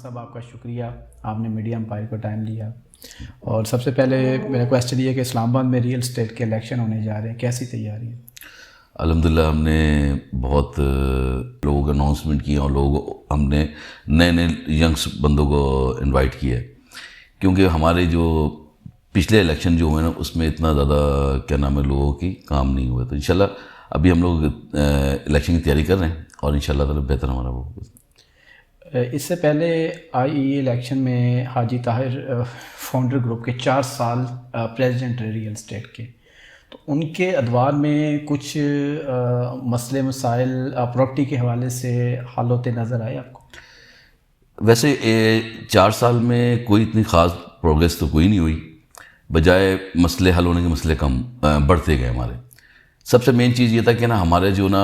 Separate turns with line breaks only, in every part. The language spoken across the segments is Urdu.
صاحب آپ کا شکریہ، آپ نے میڈیا امپائر کو ٹائم لیا. اور سب سے پہلے میرا کویسچن یہ ہے کہ اسلام آباد میں ریئل اسٹیٹ کے الیکشن ہونے جا رہے ہیں، کیسی تیاری ہے؟
الحمدللہ ہم نے بہت لوگوں کو اناؤنسمنٹ کی اور ہم نے نئے ینگس بندوں کو انوائٹ کیا ہے، کیونکہ ہمارے جو پچھلے الیکشن جو ہوئے نا اس میں اتنا زیادہ کیا نام ہے لوگوں کی کام نہیں ہوئے. تو انشاءاللہ ابھی ہم لوگ الیکشن کی تیاری کر رہے ہیں اور انشاءاللہ تعالی بہتر ہمارا وہ.
اس سے پہلے IEA الیکشن میں حاجی طاہر فاؤنڈر گروپ کے 4 سال پریزیڈنٹ رہے ریئل اسٹیٹ کے، تو ان کے ادوار میں کچھ مسئلے مسائل پراپرٹی کے حوالے سے حل ہوتے نظر آئے آپ کو؟
ویسے 4 سال میں کوئی اتنی خاص پروگریس تو کوئی نہیں ہوئی، بجائے مسئلے حل ہونے کے مسئلے کم بڑھتے گئے ہمارے. سب سے مین چیز یہ تھا کہ نا ہمارے جو نا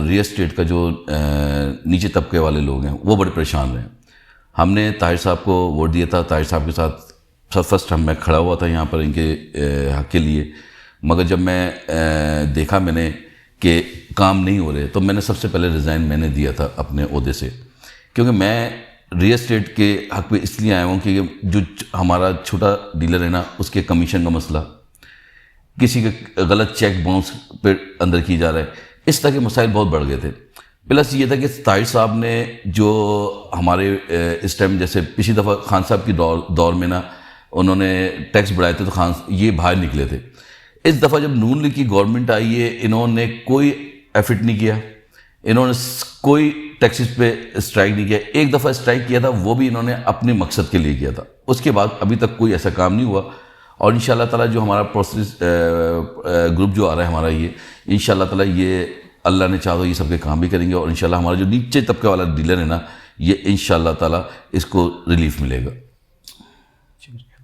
ریئل اسٹیٹ کا جو نیچے طبقے والے لوگ ہیں وہ بڑے پریشان رہے. ہم نے طاہر صاحب کو ووٹ دیا تھا، طاہر صاحب کے ساتھ فرسٹ میں کھڑا ہوا تھا یہاں پر ان کے حق کے لیے، مگر جب میں دیکھا میں نے کہ کام نہیں ہو رہے تو میں نے سب سے پہلے ریزائن میں نے دیا تھا اپنے عہدے سے، کیونکہ میں ریئل اسٹیٹ کے حق پہ اس لیے آیا ہوں کہ جو ہمارا چھوٹا ڈیلر ہے نا اس کے کمیشن کا مسئلہ، کسی کے غلط چیک باؤنس پہ اندر کی جا رہا ہے، اس طرح کے مسائل بہت بڑھ گئے تھے. پلس یہ تھا کہ طاہر صاحب نے جو ہمارے اس ٹائم جیسے پچھلی دفعہ خان صاحب کی دور میں نا انہوں نے ٹیکس بڑھائے تھے تو خان یہ باہر نکلے تھے. اس دفعہ جب نون لیگ کی گورنمنٹ آئی ہے انہوں نے کوئی ایفرٹ نہیں کیا، انہوں نے کوئی ٹیکسز پہ اسٹرائک نہیں کیا. ایک دفعہ اسٹرائک کیا تھا وہ بھی انہوں نے اپنے مقصد کے لیے کیا تھا، اس کے بعد ابھی تک کوئی ایسا کام نہیں ہوا. اور انشاءاللہ تعالیٰ جو ہمارا پروسیس گروپ جو آ رہا ہے ہمارا، یہ انشاءاللہ تعالیٰ یہ اللہ نے چاہا تو یہ سب کے کام بھی کریں گے، اور انشاءاللہ ہمارا جو نیچے طبقے والا ڈیلر ہے نا یہ انشاءاللہ تعالیٰ اس کو ریلیف ملے گا.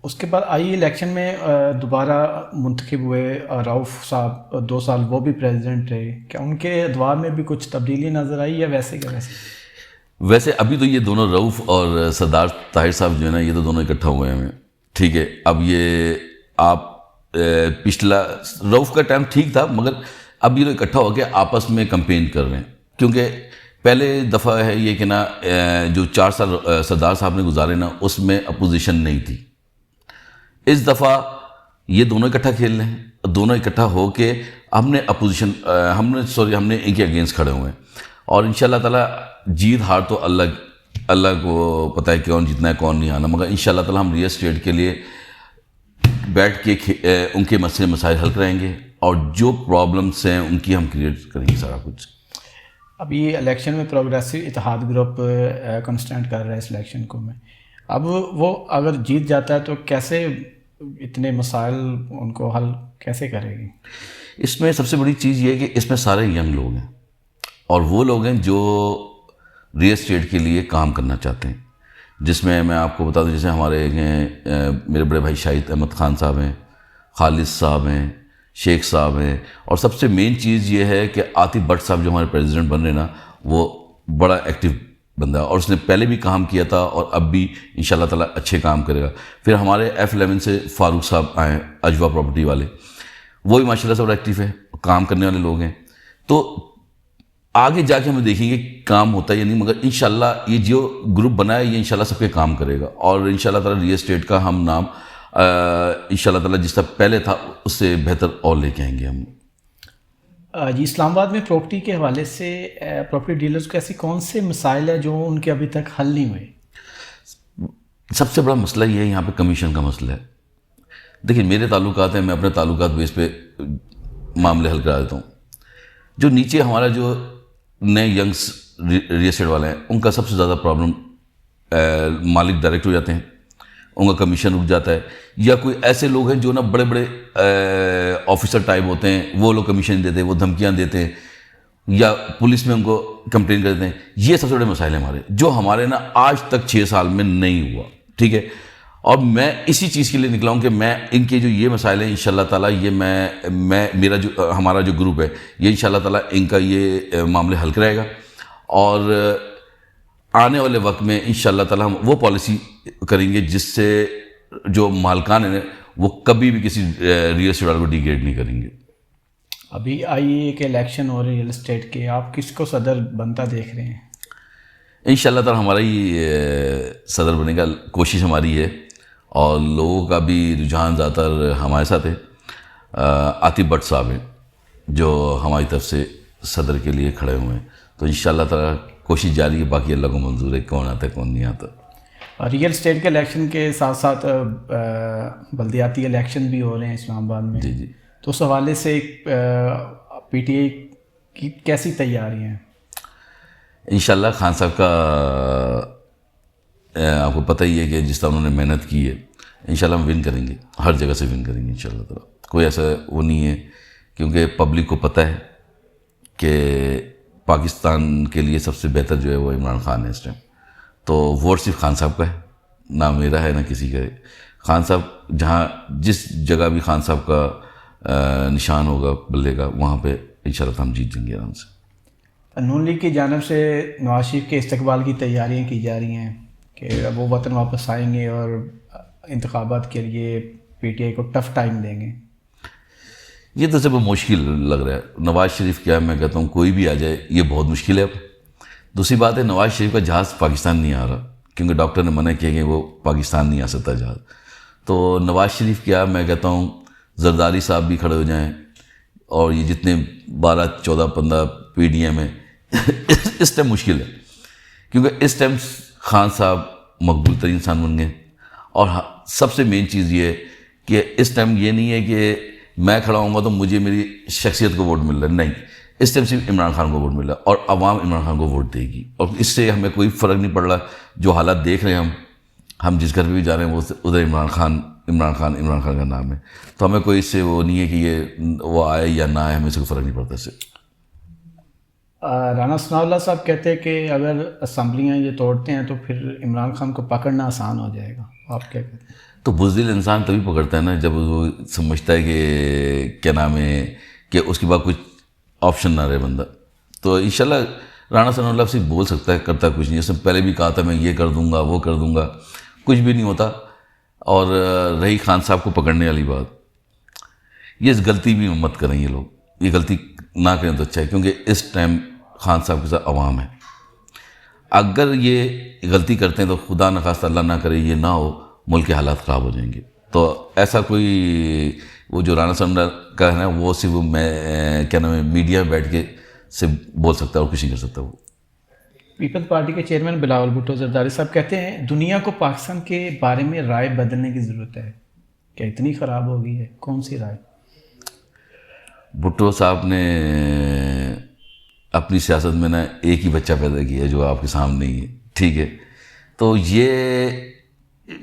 اس کے بعد IEA الیکشن میں دوبارہ منتخب ہوئے رؤف صاحب 2 سال وہ بھی پریزیڈنٹ رہے، کیا ان کے ادوار میں بھی کچھ تبدیلی نظر آئی یا ویسے کیا
ویسے ابھی تو یہ دونوں رؤف اور سردار طاہر صاحب جو ہے نا یہ تو دونوں اکٹھا ہوئے ہیں. ٹھیک ہے، اب یہ آپ پچھلا رؤف کا ٹائم ٹھیک تھا مگر اب یہ اکٹھا ہو کے آپس میں کمپین کر رہے ہیں، کیونکہ پہلے دفعہ ہے یہ کہ نا جو 4 سال سردار صاحب نے گزارے نا اس میں اپوزیشن نہیں تھی. اس دفعہ یہ دونوں اکٹھا کھیل رہے ہیں، دونوں اکٹھا ہو کے ہم نے ہم نے ان کے اگینسٹ کھڑے ہوئے ہیں. اور انشاءاللہ تعالیٰ جیت ہار تو اللہ کو پتہ ہے کون جیتنا ہے کون نہیں آنا، مگر انشاءاللہ تعالیٰ ہم ریئل اسٹیٹ کے لیے بیٹھ کے ان کے مسئلے مسائل حل کرائیں گے اور جو پرابلمس ہیں ان کی ہم کریٹ کریں گے سارا کچھ.
ابھی الیکشن میں پروگریسو اتحاد گروپ کنسٹینٹ کر رہا ہے اس الیکشن کو میں، اب وہ اگر جیت جاتا ہے تو کیسے اتنے مسائل ان کو حل کیسے کرے گی؟
اس میں سب سے بڑی چیز یہ ہے کہ اس میں سارے ینگ لوگ ہیں اور وہ لوگ ہیں جو ریئل اسٹیٹ کے لیے کام کرنا چاہتے ہیں، جس میں آپ کو بتا دوں جیسے ہمارے ہیں میرے بڑے بھائی شاہد احمد خان صاحب ہیں، خالد صاحب ہیں، شیخ صاحب ہیں، اور سب سے مین چیز یہ ہے کہ عاطف بٹ صاحب جو ہمارے پریزیڈنٹ بن رہے ہیں نا وہ بڑا ایکٹیو بندہ ہے اور اس نے پہلے بھی کام کیا تھا اور اب بھی انشاءاللہ تعالیٰ اچھے کام کرے گا. پھر ہمارے F11 سے فاروق صاحب آئے اجوا پراپرٹی والے، وہ بھی ماشاءاللہ سے بڑا ایکٹیو ہے، کام کرنے والے لوگ ہیں. تو آگے جا کے ہم دیکھیں گے کام ہوتا ہے یا نہیں، مگر انشاءاللہ یہ جو گروپ بنا ہے یہ انشاءاللہ سب کے کام کرے گا اور انشاءاللہ تعالیٰ ریئل اسٹیٹ کا ہم نام انشاءاللہ تعالیٰ جس طرح پہلے تھا اس سے بہتر اور لے کے آئیں گے ہم.
جی، اسلام آباد میں پراپرٹی کے حوالے سے پراپرٹی ڈیلرز کو ایسی کون سے مسائل ہیں جو ان کے ابھی تک حل نہیں ہوئے؟
سب سے بڑا مسئلہ یہ ہے یہاں پہ کمیشن کا مسئلہ ہے. دیکھیں میرے تعلقات ہیں، میں اپنے تعلقات بیس پہ معاملے حل کرا دیتا ہوں. جو نیچے ہمارا جو نئے ینگس ریئل اسٹیٹ والے ہیں ان کا سب سے زیادہ پرابلم مالک ڈائریکٹ ہو جاتے ہیں، ان کا کمیشن رک جاتا ہے، یا کوئی ایسے لوگ ہیں جو نا بڑے بڑے آفیسر ٹائپ ہوتے ہیں وہ لوگ کمیشن دیتے ہیں، وہ دھمکیاں دیتے ہیں یا پولیس میں ان کو کمپلین کرتے ہیں. یہ سب سے بڑے مسائل ہیں ہمارے جو ہمارے نا آج تک 6 سال میں نہیں ہوا. ٹھیک ہے، اور میں اسی چیز کے لیے نکلا ہوں کہ میں ان کے جو یہ مسائل ہیں انشاءاللہ تعالیٰ یہ میں میرا جو ہمارا جو گروپ ہے یہ انشاءاللہ تعالیٰ ان کا یہ معاملے حل کرائے گا اور آنے والے وقت میں انشاءاللہ تعالیٰ ہم وہ پالیسی کریں گے جس سے جو مالکان ہیں وہ کبھی بھی کسی ریئل اسٹیٹ والے کو ڈیگریڈ نہیں کریں گے.
ابھی IEA کے الیکشن ہو رہے ریئل اسٹیٹ کے، آپ کس کو صدر بنتا دیکھ رہے ہیں؟
انشاءاللہ تعالی ہمارا ہی صدر بنے گا، کوشش ہماری ہے، اور لوگوں کا بھی رجحان زیادہ تر ہمارے ساتھ ہے۔ عاطف بٹ صاحب ہیں جو ہماری طرف سے صدر کے لیے کھڑے ہوئے ہیں، تو انشاءاللہ تعالی کوشش جاری ہے، باقی اللہ کو منظور ہے کون آتا ہے کون نہیں آتا۔
اور ریئل اسٹیٹ کے الیکشن کے ساتھ ساتھ بلدیاتی الیکشن بھی ہو رہے ہیں اسلام آباد میں،
جی جی،
تو اس حوالے سے پی ٹی آئی کی کیسی تیاری ہیں؟
انشاءاللہ خان صاحب کا آپ کو پتہ ہی ہے کہ جس طرح انہوں نے محنت کی ہے، انشاءاللہ ہم ون کریں گے، ہر جگہ سے ون کریں گے انشاءاللہ تعالی۔ کوئی ایسا وہ نہیں ہے، کیونکہ پبلک کو پتہ ہے کہ پاکستان کے لیے سب سے بہتر جو ہے وہ عمران خان ہے اس ٹائم، تو ووٹ صرف خان صاحب کا ہے، نہ میرا ہے نہ کسی کا ہے۔ خان صاحب جہاں جس جگہ بھی خان صاحب کا نشان ہوگا بلے کا، وہاں پہ انشاءاللہ ہم جیت جائیں گے آرام سے۔
نون لیگ کی جانب سے نواز شریف کے استقبال کی تیاریاں کی جا رہی ہیں کہ وہ وطن واپس آئیں گے اور انتخابات کے لیے پی ٹی آئی کو ٹف ٹائم دیں گے۔
یہ تو سب مشکل لگ رہا ہے۔ نواز شریف کیا میں کہتا ہوں کوئی بھی آ جائے یہ بہت مشکل ہے۔ اب دوسری بات ہے نواز شریف کا جہاز پاکستان نہیں آ رہا، کیونکہ ڈاکٹر نے منع کیا کہ وہ پاکستان نہیں آ سکتا جہاز۔ تو نواز شریف کیا میں کہتا ہوں زرداری صاحب بھی کھڑے ہو جائیں، اور یہ جتنے 12 14 15 پی ڈی ایم ہیں اس ٹائم مشکل ہے، کیونکہ اس ٹائم خان صاحب مقبول ترین انسان بن گئے۔ اور سب سے مین چیز یہ ہے کہ اس ٹائم یہ نہیں ہے کہ میں کھڑا ہوں گا تو مجھے میری شخصیت کو ووٹ مل رہا ہے، نہیں، اس ٹائم صرف عمران خان کو ووٹ مل رہا ہے، اور عوام عمران خان کو ووٹ دے گی، اور اس سے ہمیں کوئی فرق نہیں پڑ رہا۔ جو حالات دیکھ رہے ہیں ہم جس گھر پہ بھی جا رہے ہیں وہ ادھر عمران خان کا نام ہے، تو ہمیں کوئی اس سے وہ نہیں ہے کہ یہ وہ آئے یا نہ آئے، ہمیں اس سے کوئی فرق نہیں پڑتا اس سے۔
رانا ثناء اللہ صاحب کہتے ہیں کہ اگر اسمبلیاں یہ توڑتے ہیں تو پھر عمران خان کو پکڑنا آسان ہو جائے گا، آپ کیا کہتے ہیں؟
تو بزدل انسان تبھی پکڑتا ہے نا جب وہ سمجھتا ہے کہ کیا نام ہے کہ اس کے بعد کچھ آپشن نہ رہے بندہ۔ تو انشاءاللہ رانا ثناء اللہ سے بول سکتا ہے، کرتا کچھ نہیں۔ اس نے پہلے بھی کہا تھا میں یہ کر دوں گا وہ کر دوں گا، کچھ بھی نہیں ہوتا۔ اور رہی خان صاحب کو پکڑنے والی بات، یہ غلطی بھی مت کریں یہ لوگ، یہ غلطی نہ کریں تو اچھا ہے، کیونکہ اس ٹائم خان صاحب کے ساتھ عوام ہے۔ اگر یہ غلطی کرتے ہیں تو خدا نخواستہ اللہ نہ کرے یہ نہ ہو، ملک کے حالات خراب ہو جائیں گے۔ تو ایسا کوئی وہ جو رانا ثناء اللہ کا ہے نا، وہ صرف میں کیا نام ہے میڈیا میں بیٹھ کے سے بول سکتا ہے اور کچھ نہیں کر سکتا۔ وہ
پیپلز پارٹی کے چیئرمین بلاول بھٹو زرداری صاحب کہتے ہیں دنیا کو پاکستان کے بارے میں رائے بدلنے کی ضرورت ہے، کیا اتنی خراب ہو گئی ہے؟ کون سی رائے؟
بھٹو صاحب نے اپنی سیاست میں نا ایک ہی بچہ پیدا کیا ہے جو آپ کے سامنے ہی ہے، ٹھیک ہے؟ تو یہ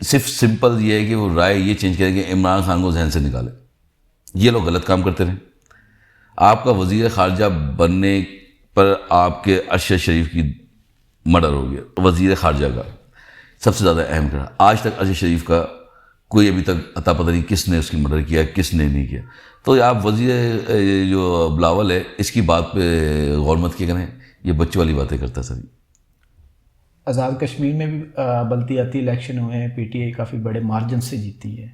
صرف سمپل یہ ہے کہ وہ رائے یہ چینج کریں کہ عمران خان کو ذہن سے نکالے۔ یہ لوگ غلط کام کرتے رہے۔ آپ کا وزیر خارجہ بننے پر آپ کے ارشد شریف کی مرڈر ہو گیا، وزیر خارجہ کا سب سے زیادہ اہم کرا۔ آج تک ارشد شریف کا کوئی ابھی تک عطا پتہ نہیں کس نے اس کی مرڈر کیا کس نے نہیں کیا۔ تو آپ وزیر جو بلاول ہے اس کی بات پہ غور مت کیا کریں، یہ بچوں والی باتیں کرتا ہے سر۔
آزاد کشمیر میں بھی بلدیاتی الیکشن ہوئے ہیں، پی ٹی آئی کافی بڑے مارجن سے جیتی ہے،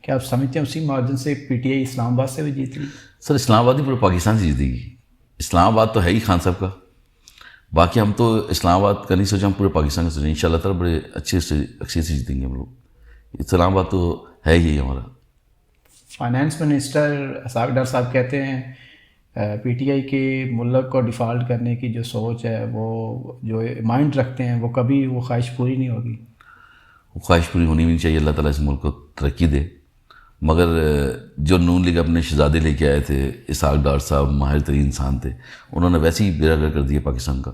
کیا آپ سمجھتے ہیں اسی مارجن سے پی ٹی آئی اسلام آباد سے بھی جیت رہی؟
سر اسلام آباد ہی پورے پاکستان سے جیتے گی۔ اسلام آباد تو ہے ہی خان صاحب کا، باقی ہم تو اسلام آباد کا نہیں سوچا، ہم پورے پاکستان کا سوچیں۔ ان شاء اللہ تعالیٰ بڑے اچھے سے جیتیں گے ہم لوگ۔ اسلام آباد تو ہے ہی ہمارا۔
فائنانس منسٹر اسحاق ڈار صاحب کہتے ہیں پی ٹی آئی کے ملک کو ڈیفالٹ کرنے کی جو سوچ ہے، وہ جو مائنڈ رکھتے ہیں، وہ کبھی وہ خواہش پوری نہیں ہوگی۔
وہ خواہش پوری ہونی بھی نہیں چاہیے، اللہ تعالیٰ اس ملک کو ترقی دے۔ مگر جو نون لیگ اپنے شہزادے لے کے آئے تھے، اسحاق ڈار صاحب ماہر ترین انسان تھے، انہوں نے ویسے ہی بیڑا گرک کر دیا پاکستان کا۔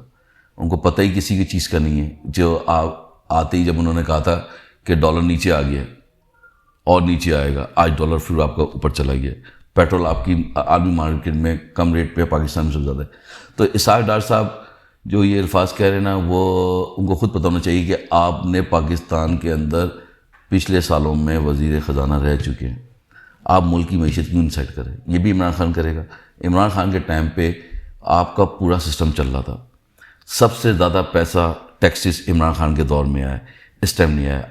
ان کو پتہ ہی کسی کی چیز کا نہیں ہے۔ جو آتے ہی جب انہوں نے کہا تھا کہ ڈالر نیچے آ گیا اور نیچے آئے گا، آج ڈالر پھر آپ کا اوپر چلا گیا، پیٹرول آپ کی عالمی مارکیٹ میں کم ریٹ پہ پاکستان میں سب سے زیادہ ہے۔ تو اسحاق ڈار صاحب جو یہ الفاظ کہہ رہے ہیں نا، وہ ان کو خود پتہ ہونا چاہیے کہ آپ نے پاکستان کے اندر پچھلے سالوں میں وزیر خزانہ رہ چکے ہیں، آپ ملک کی معیشت کیوں نہیں سیٹ کریں؟ یہ بھی عمران خان کرے گا۔ عمران خان کے ٹائم پہ آپ کا پورا سسٹم چل رہا تھا، سب سے زیادہ پیسہ ٹیکسز عمران خان کے دور میں آیا، اس ٹائم نہیں آیا۔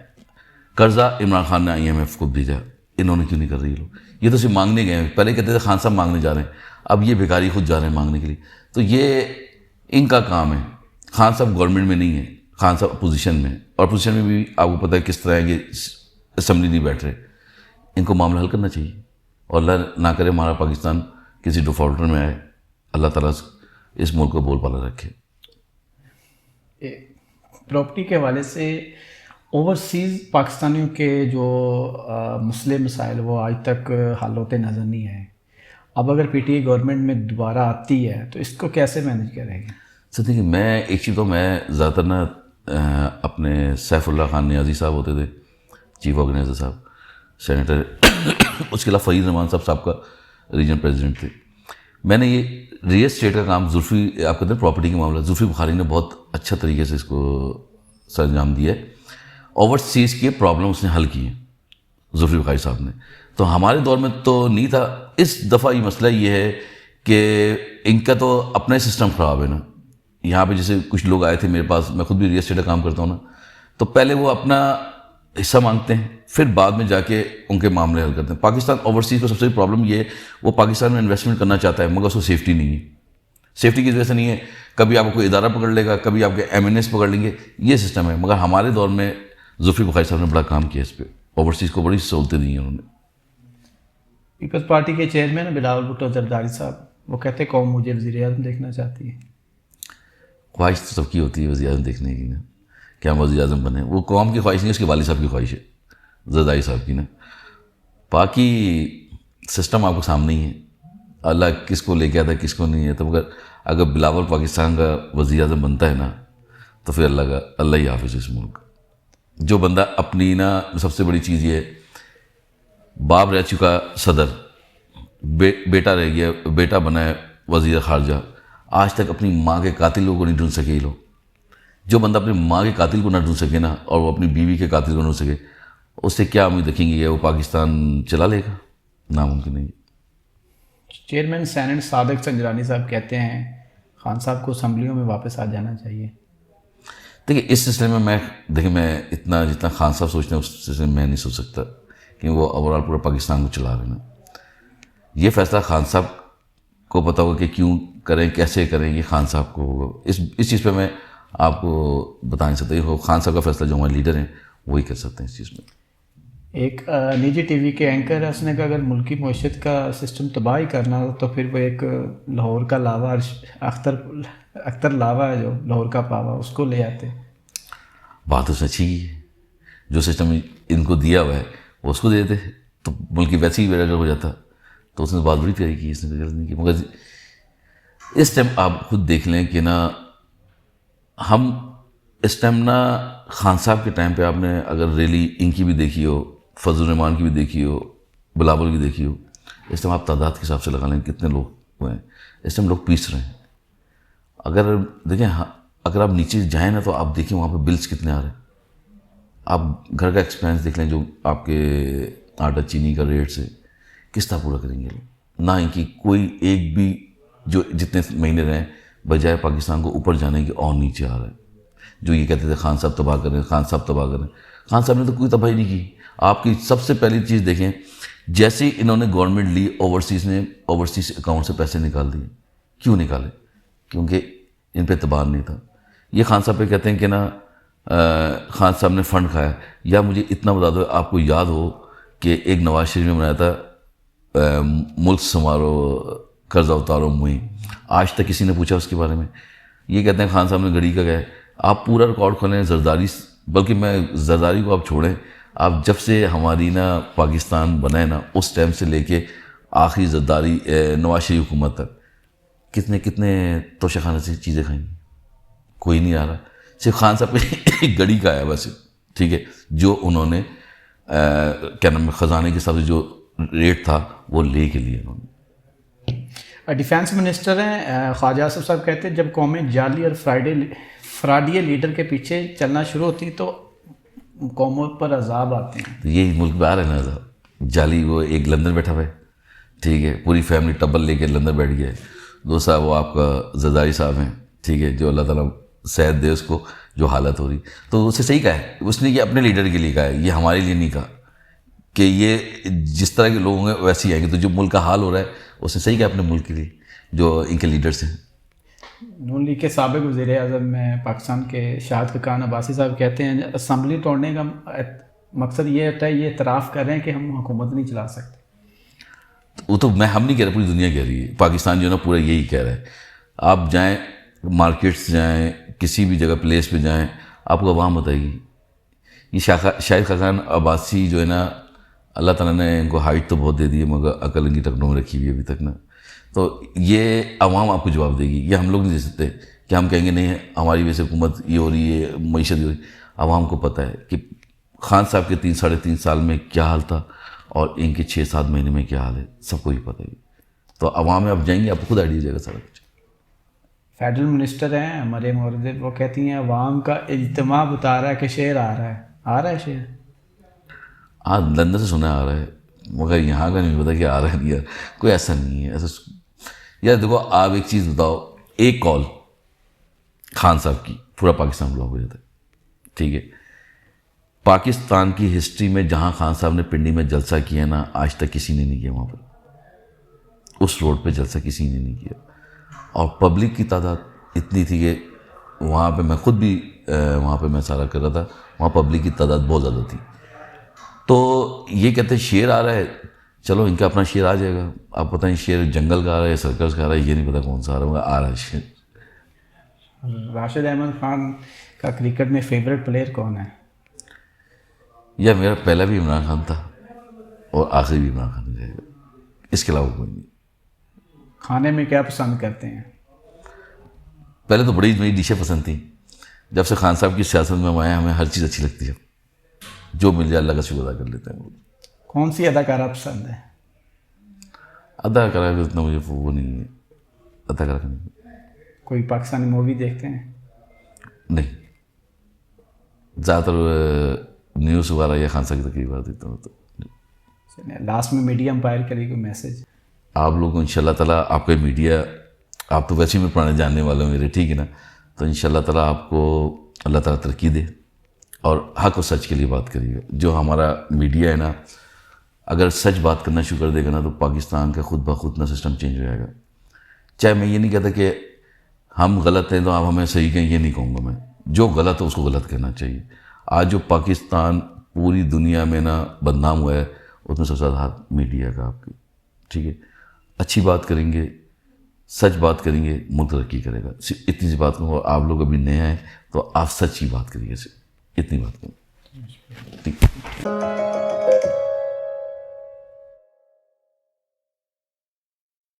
قرضہ عمران خان نے IMF کو بھیجا، انہوں نے کیوں نہیں کر رہی لوگ؟ یہ تو صرف مانگنے گئے ہیں، پہلے کہتے تھے خان صاحب مانگنے جا رہے ہیں، اب یہ بھکاری خود جا رہے ہیں مانگنے کے لیے۔ تو یہ ان کا کام ہے، خان صاحب گورنمنٹ میں نہیں ہے، خان صاحب اپوزیشن میں، اور اپوزیشن میں بھی آپ کو پتہ ہے کس طرح کہ اسمبلی نہیں بیٹھ رہے. ان کو معاملہ حل کرنا چاہیے، اور اللہ نہ کرے ہمارا پاکستان کسی ڈیفالٹر میں آئے. اللہ تعالیٰ اس ملک کو بول بالا رکھے.
پراپرٹی کے حوالے سے اوورسیز پاکستانیوں کے جو مسئلے مسائل وہ آج تک حل ہوتے نظر نہیں آئے. اب اگر پی ٹی آئی گورنمنٹ میں دوبارہ آتی ہے تو اس کو کیسے مینیج کرے گی؟
سر دیکھیے، میں ایک چیز تو میں زیادہ تر نا اپنے سیف اللہ خان نیازی صاحب ہوتے تھے چیف آرگنائزر صاحب، سینیٹر، اس کے علاوہ فرید رحمان صاحب کا ریجن پریزیڈنٹ تھے. میں نے یہ ریئل اسٹیٹ کا کام زلفی، آپ کہتے ہیں پراپرٹی کا معاملہ، زلفی بخاری نے بہت اچھا طریقے سے اس کو سر انجام دیا ہے. اوورسیز کے پرابلم اس نے حل کیے زلفی بخاری صاحب نے. تو ہمارے دور میں تو نہیں تھا. اس دفعہ یہ مسئلہ یہ ہے کہ ان کا تو اپنا ہی سسٹم خراب ہے نا. یہاں پہ جیسے کچھ لوگ آئے تھے میرے پاس، میں خود بھی ریئل اسٹیٹ کا کام کرتا ہوں نا، تو پہلے وہ اپنا حصہ مانگتے ہیں، پھر بعد میں جا کے ان کے معاملے حل کرتے ہیں. پاکستان اوورسیز کو سب سے بڑی پرابلم یہ ہے، وہ پاکستان میں انویسٹمنٹ کرنا چاہتا ہے مگر اس کو سیفٹی نہیں ہے. سیفٹی کی وجہ سے نہیں ہے، کبھی آپ کو کوئی ادارہ پکڑ لے گا، کبھی آپ کے ایم این ایس پکڑ لیں گے، یہ سسٹم ہے. مگر ہمارے دور میں زلفی بخاری صاحب نے بڑا کام کیا اس پہ، اوورسیز کو بڑی سہولتیں دی ہیں انہوں نے.
پیپلز پارٹی کے چیئرمین بلاول بھٹو زرداری صاحب، وہ کہتے ہیں قوم مجھے وزیر اعظم دیکھنا چاہتی ہے.
خواہش تو سب کی ہوتی ہے وزیر اعظم دیکھنے کی نا، کہ ہم وزیر اعظم بنے. وہ قوم کی خواہش نہیں، اس کے والد صاحب کی خواہش ہے، زرداری صاحب کی نا. باقی سسٹم آپ کو سامنے ہی ہے، اللہ کس کو لے کے آتا ہے کس کو نہیں ہے. تو مگر اگر بلاول پاکستان کا وزیر اعظم بنتا ہے نا تو پھر اللہ ہی حافظ اس ملک. جو بندہ اپنی نا، سب سے بڑی چیز یہ ہے، باپ رہ چکا صدر، بیٹا رہ گیا، بیٹا بنا ہے وزیر خارجہ، آج تک اپنی ماں کے قاتلوں کو نہیں ڈھونڈ سکے یہ لوگ. جو بندہ اپنی ماں کے قاتل کو نہ ڈھونڈ سکے نا، اور وہ اپنی بیوی کے قاتل کو ڈھونڈ سکے، اس سے کیا امید رکھیں گے کہ وہ پاکستان چلا لے گا؟ ناممکن نہیں.
چیئرمین سینٹ صادق سنجرانی صاحب کہتے ہیں خان صاحب کو اسمبلیوں میں واپس آ جانا چاہیے.
دیکھیے اس سلسلے میں میں اتنا جتنا خان صاحب سوچتے ہیں اس سلسلے میں نہیں سوچ سکتا کہ وہ اوور آل پورا پاکستان کو چلا رہے ہیں. یہ فیصلہ خان صاحب کو پتہ ہوگا کہ کیوں کریں، کیسے کریں، یہ خان صاحب کو ہوگا. اس چیز پہ میں آپ کو بتا نہیں سکتا. یہ خان صاحب کا فیصلہ، جو ہمارے لیڈر ہیں وہی کر سکتے ہیں اس چیز میں.
ایک نجی ٹی وی کے اینکر ہے، اس نے کہ اگر ملکی معیشت کا سسٹم تباہ ہی کرنا ہو تو پھر وہ ایک لاہور کا لاوا، اختر لاوا ہے جو لاہور کا پاوا، اس کو لے آتے.
بات اس نے اچھی ہے، جو سسٹم ان کو دیا ہوا ہے وہ اس کو دے دیتے تو ملک ویسے ہی بیڑا ہو جاتا. تو اس نے بات بڑی پیاری کی، اس نے غلط نہیں کی. مگر اس ٹائم آپ خود دیکھ لیں کہ نا، ہم اس ٹائم نا خان صاحب کے ٹائم پہ آپ نے اگر ریلی ان کی بھی دیکھی ہو، فضل الرحمان کی بھی دیکھی ہو، بلاول کی دیکھی ہو، اس ٹائم آپ تعداد کے حساب سے لگا لیں کتنے لوگ ہوئے ہیں. اس ٹائم لوگ پیس رہے ہیں. اگر دیکھیں، اگر آپ نیچے جائیں نا تو آپ دیکھیں وہاں پہ بلز کتنے آ رہے ہیں. آپ گھر کا ایکسپینس دیکھ لیں، جو آپ کے آٹا چینی کا ریٹ سے کس طرح پورا کریں گے لوگ. نہ ان کی کوئی ایک بھی، جو جتنے مہینے رہے بجائے پاکستان کو اوپر جانے کی اور نیچے آ رہا ہے. جو یہ کہتے تھے خان صاحب تباہ کریں، خان صاحب تباہ کریں، خان صاحب نے تو کوئی تباہی نہیں کی. آپ کی سب سے پہلی چیز دیکھیں، جیسے ہی انہوں نے گورنمنٹ لی، اوورسیز اکاؤنٹ سے پیسے نکال دیے. کیوں نکالے؟ کیونکہ ان پہ اعتبار نہیں تھا. یہ خان صاحب پہ کہتے ہیں کہ نا خان صاحب نے فنڈ کھایا. یا مجھے اتنا بتا دو، آپ کو یاد ہو کہ ایک نواز شریف نے بنایا تھا ملک سنوارو قرضہ اتارو مہم، آج تک کسی نے پوچھا اس کے بارے میں؟ یہ کہتے ہیں خان صاحب نے گھڑی کا گیا. آپ پورا ریکارڈ کھولیں زرداری، بلکہ میں زرداری کو آپ چھوڑیں، آپ جب سے ہماری نا پاکستان بنا ہے نا اس ٹائم سے لے کے آخری زرداری نواز شریف حکومت تک کتنے توشہ خانے سے چیزیں کھائیں گی؟ کوئی نہیں آ رہا. صرف خان صاحب پہ ایک گھڑی کا آیا بس، ٹھیک ہے، جو انہوں نے کیا نام خزانے کے حساب سے جو ریٹ تھا وہ لے کے لیے انہوں نے.
ڈیفینس منسٹر ہیں خواجہ آصف صاحب کہتے ہیں جب قومیں جعلی اور فراڈیے لیڈر کے پیچھے چلنا شروع ہوتی تو قوموں پر عذاب آتے ہیں.
تو یہی ملک میں آ رہے ہیں نا عذاب. جعلی وہ ایک لندن بیٹھا ہوا ہے، ٹھیک ہے، پوری فیملی ٹبل لے کے لندن بیٹھ گیا ہے. دوسرا وہ آپ کا زرداری صاحب ہیں، ٹھیک ہے، جو اللہ تعالیٰ صحت دے اس کو، جو حالت ہو رہی. تو اسے صحیح کہا ہے اس نے، یہ اپنے لیڈر کے لیے کہا ہے، یہ ہمارے لیے نہیں کہا کہ یہ جس طرح کے لوگ ہوں گے ویسے ہی آئیں گے. تو جو ملک کا حال ہو رہا ہے اس نے صحیح کہا اپنے ملک کے لیے، جو ان کے لیڈرس ہیں.
نون لیگ کے سابق وزیر اعظم میں پاکستان کے شاہد خاقان عباسی صاحب کہتے ہیں اسمبلی توڑنے کا مقصد یہ ہوتا ہے، یہ اعتراف کر رہے ہیں کہ ہم حکومت نہیں چلا سکتے.
وہ تو ہم نہیں کہہ رہے، پوری دنیا کہہ رہی ہے. پاکستان جو ہے نا پورا یہی کہہ رہا ہے. آپ جائیں مارکیٹس جائیں، کسی بھی جگہ پلیس پہ جائیں، آپ کو عوام بتائے گی. یہ شاہد خاقان عباسی جو ہے نا، اللہ تعالیٰ نے ان کو ہائٹ تو بہت دے دی ہے مگر عقل ان کی ٹکنوں میں رکھی ہوئی ہے ابھی تک نا. تو یہ عوام آپ کو جواب دے گی، یہ ہم لوگ نہیں دے سکتے کہ ہم کہیں گے نہیں ہماری وجہ سے حکومت یہ ہو رہی ہے، معیشت یہ ہو رہی ہے. عوام کو پتہ ہے کہ خان صاحب کے 3-3.5 سال میں کیا حال تھا اور ان کے 6-7 مہینے میں کیا حال ہے، سب کو ہی پتہ ہے. تو عوام میں آپ جائیں گے، آپ کو خود آئیڈیا جائے گا سارا کچھ.
فیڈرل منسٹر ہیں ہمارے مورد، وہ کہتی ہیں عوام کا اجتماع بتا رہا ہے کہ شعر آ رہا ہے شعر.
ہاں لندن سے سنا آ رہا ہے مگر یہاں کا نہیں پتا کہ آ رہا ہے نہیں یار. کوئی ایسا نہیں ہے ایسا. یار دیکھو آپ ایک چیز بتاؤ، ایک کال خان صاحب کی پورا پاکستان بلاک ہو جاتا ہے. ٹھیک ہے، پاکستان کی ہسٹری میں جہاں خان صاحب نے پنڈی میں جلسہ کیا نا، آج تک کسی نے نہیں کیا وہاں پر. اس روڈ پہ جلسہ کسی نے نہیں کیا. اور پبلک کی تعداد اتنی تھی کہ وہاں پہ میں خود بھی وہاں پہ میں سارا کر رہا تھا، وہاں پبلک کی تعداد بہت زیادہ تھی. تو یہ کہتے ہیں شعر آ رہا ہے، چلو ان کا اپنا شعر آ جائے گا. آپ پتہ نہیں شعر جنگل کا آ رہا ہے، سرکس کا آ رہا ہے، یہ نہیں پتہ کون سا آ رہا ہے، آ رہا ہے شعر.
راشد احمد خان کا کرکٹ میں فیوریٹ پلیئر کون ہے؟
یا میرا پہلا بھی عمران خان تھا اور آخری بھی عمران خان رہے گا، اس کے علاوہ کوئی نہیں.
کھانے میں کیا پسند کرتے ہیں؟
پہلے تو بڑی نئی ڈشیں پسند تھیں. جب سے خان صاحب کی سیاست میں ہم آئے ہمیں ہر چیز اچھی لگتی ہے، جو مل جائے اللہ کا شکر ادا کر لیتے ہیں.
کون سی اداکارہ پسند ہے؟
اداکارہ اتنا مجھے وہ نہیں ہے، اداکارہ کا نہیں.
کوئی پاکستانی مووی دیکھتے ہیں؟
نہیں، زیادہ تر نیوز وغیرہ یا خان صاحب کی تقریبات دیکھتا ہوں. تو
لاسٹ میں میڈیا امپائر کے لیے کوئی میسج؟
آپ لوگوں کو ان شاء اللہ تعالیٰ آپ کا میڈیا، آپ تو ویسے ہی میں پرانے جاننے والے ہوں میرے، ٹھیک ہے نا. تو ان شاء اللہ تعالیٰ آپ کو اللہ تعالیٰ ترقی دے اور حق و سچ کے لیے بات کریے گا. جو ہمارا میڈیا ہے نا، اگر سچ بات کرنا شروع کر دے گا نا تو پاکستان کا خود بخود نا سسٹم چینج ہو جائے گا. چاہے میں یہ نہیں کہتا کہ ہم غلط ہیں تو آپ ہمیں صحیح کہیں، یہ نہیں کہوں گا میں. جو غلط ہے اس کو غلط کہنا چاہیے. آج جو پاکستان پوری دنیا میں نا بدنام ہوا ہے، اس میں سب سے زیادہ ہاتھ میڈیا کا آپ کی. ٹھیک ہے، اچھی بات کریں گے، سچ بات کریں گے، ملک ترقی کرے گا. صرف اتنی سی بات کروں. آپ لوگ ابھی نئے ہیں تو آپ سچ ہی بات کریے، صرف اتنی بات کریں. ٹھیک ہے.